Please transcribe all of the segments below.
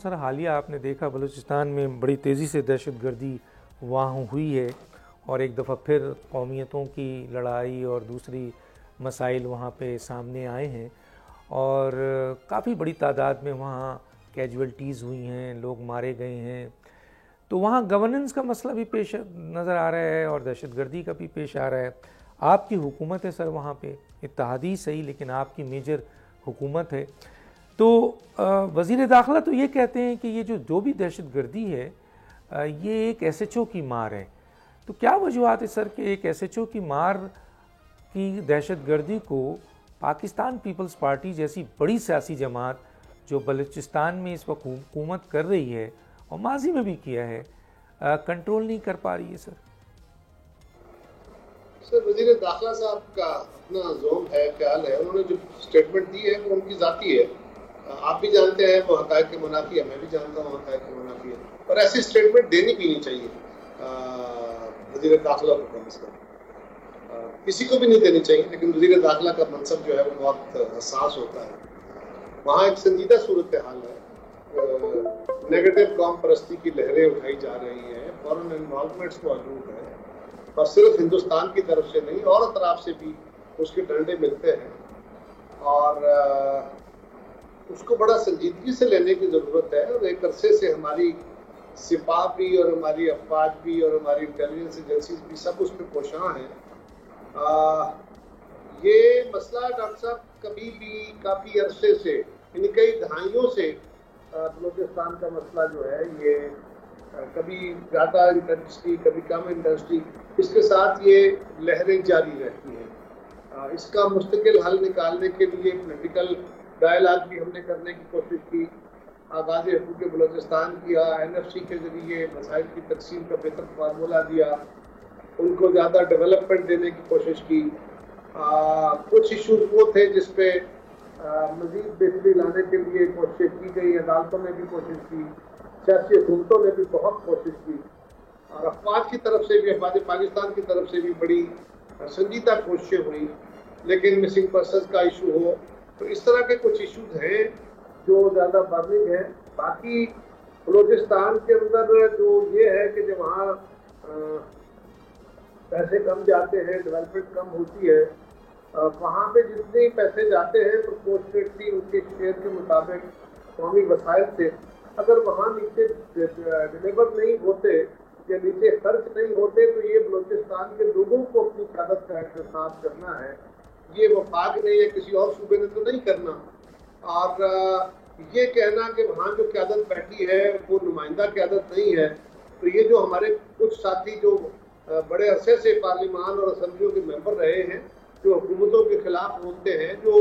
سر حالیہ آپ نے دیکھا بلوچستان میں بڑی تیزی سے دہشت گردی وہاں ہوئی ہے اور ایک دفعہ پھر قومیتوں کی لڑائی اور دوسری مسائل وہاں پہ سامنے آئے ہیں اور کافی بڑی تعداد میں وہاں کیجویلٹیز ہوئی ہیں، لوگ مارے گئے ہیں. تو وہاں گورننس کا مسئلہ بھی پیش نظر آ رہا ہے اور دہشت گردی کا بھی پیش آ رہا ہے. آپ کی حکومت ہے سر وہاں پہ، اتحادی صحیح لیکن آپ کی میجر حکومت ہے. تو وزیر داخلہ تو یہ کہتے ہیں کہ یہ جو بھی دہشت گردی ہے یہ ایک ایس ایچ او کی مار ہے. تو کیا وجوہات ہے سر کہ ایک ایس ایچ او کی مار کی دہشت گردی کو پاکستان پیپلز پارٹی جیسی بڑی سیاسی جماعت جو بلوچستان میں اس وقت حکومت کر رہی ہے اور ماضی میں بھی کیا ہے کنٹرول نہیں کر پا رہی ہے سر؟ سر وزیر داخلہ صاحب کا اپنا ذوق ہے، خیال ہے، انہوں نے جو اسٹیٹمنٹ دی ہے وہ ان کی ذاتی ہے. آپ بھی جانتے ہیں وہ حقائق کے منافی ہے، میں بھی جانتا ہوں حقائق کے منافی ہے، اور ایسی اسٹیٹمنٹ دینی بھی نہیں چاہیے وزیر داخلہ کو. کم از کم کسی کو بھی نہیں دینی چاہیے، لیکن وزیر داخلہ کا منصب جو ہے وہ بہت حساس ہوتا ہے. وہاں ایک سنجیدہ صورتحال ہے، نیگیٹو قوم پرستی کی لہریں اٹھائی جا رہی ہیں، فورن انوالومنٹس موجود ہیں اور صرف ہندوستان کی طرف سے نہیں اور اطراف سے بھی اس کے ڈنڈے ملتے ہیں، اور اس کو بڑا سنجیدگی سے لینے کی ضرورت ہے. اور ایک عرصے سے ہماری سپاہ بھی اور ہماری افواج بھی اور ہماری انٹیلیجنس ایجنسیز بھی سب اس پہ پوشاں ہیں. یہ مسئلہ ڈاکٹر صاحب کبھی بھی کافی عرصے سے یعنی کئی دہائیوں سے بلوچستان کا مسئلہ جو ہے یہ کبھی زیادہ انٹینسٹی کبھی کم انٹینسٹی، اس کے ساتھ یہ لہریں جاری رہتی ہیں. اس کا مستقل حل نکالنے کے لیے پولیٹیکل ڈائلاگ بھی ہم نے کرنے کی کوشش کی. آغاز حقوق بلوچستان کیا، NFC کے ذریعے مسائل کی تقسیم کا بہتر فارمولہ دیا، ان کو زیادہ ڈیولپمنٹ دینے کی کوشش کی. کچھ ایشوز وہ تھے جس پہ مزید بہتری لانے کے لیے کوشش کی گئی، عدالتوں نے بھی کوشش کی، سیاسی حکومتوں نے بھی بہت کوشش کی، اور افواج کی طرف سے بھی، افواج پاکستان کی طرف سے بھی بڑی سنجیدہ کوششیں ہوئی. لیکن مسنگ پرسنز کا ایشو ہو، تو اس طرح کے کچھ ایشوز ہیں جو زیادہ برننگ ہیں. باقی بلوچستان کے اندر جو یہ ہے کہ جب وہاں پیسے کم جاتے ہیں، ڈیولپمنٹ کم ہوتی ہے، وہاں پہ جتنے پیسے جاتے ہیں پروپورشنیٹلی ان کے شیئر کے مطابق قومی وسائل سے اگر وہاں نیچے ڈلیور نہیں ہوتے یا نیچے خرچ نہیں ہوتے تو یہ بلوچستان کے لوگوں کو اپنی قیادت کا احتساب کرنا ہے. یہ وفاق نے یا کسی اور صوبے نے تو نہیں کرنا. اور یہ کہنا کہ وہاں جو قیادت بیٹھی ہے وہ نمائندہ قیادت نہیں ہے، تو یہ جو ہمارے کچھ ساتھی جو بڑے عرصے سے پارلیمان اور اسمبلیوں کے ممبر رہے ہیں، جو حکومتوں کے خلاف بولتے ہیں، جو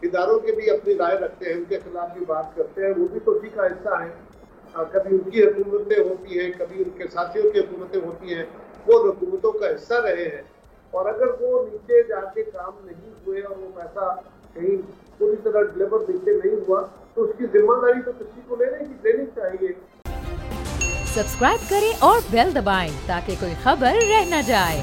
اداروں کے بھی اپنی رائے رکھتے ہیں، ان کے خلاف بھی بات کرتے ہیں، وہ بھی تو اسی کا حصہ ہیں. کبھی ان کی حکومتیں ہوتی ہیں، کبھی ان کے ساتھیوں کی حکومتیں ہوتی ہیں، وہ حکومتوں کا حصہ رہے ہیں. اور اگر وہ نیچے جا کے کام نہیں ہوئے اور وہ پیسہ کہیں پوری طرح ڈلیور نیچے نہیں ہوا تو اس کی ذمہ داری تو کسی کو لینی چاہیے. سبسکرائب کریں اور بیل دبائیں تاکہ کوئی خبر رہ نہ جائے.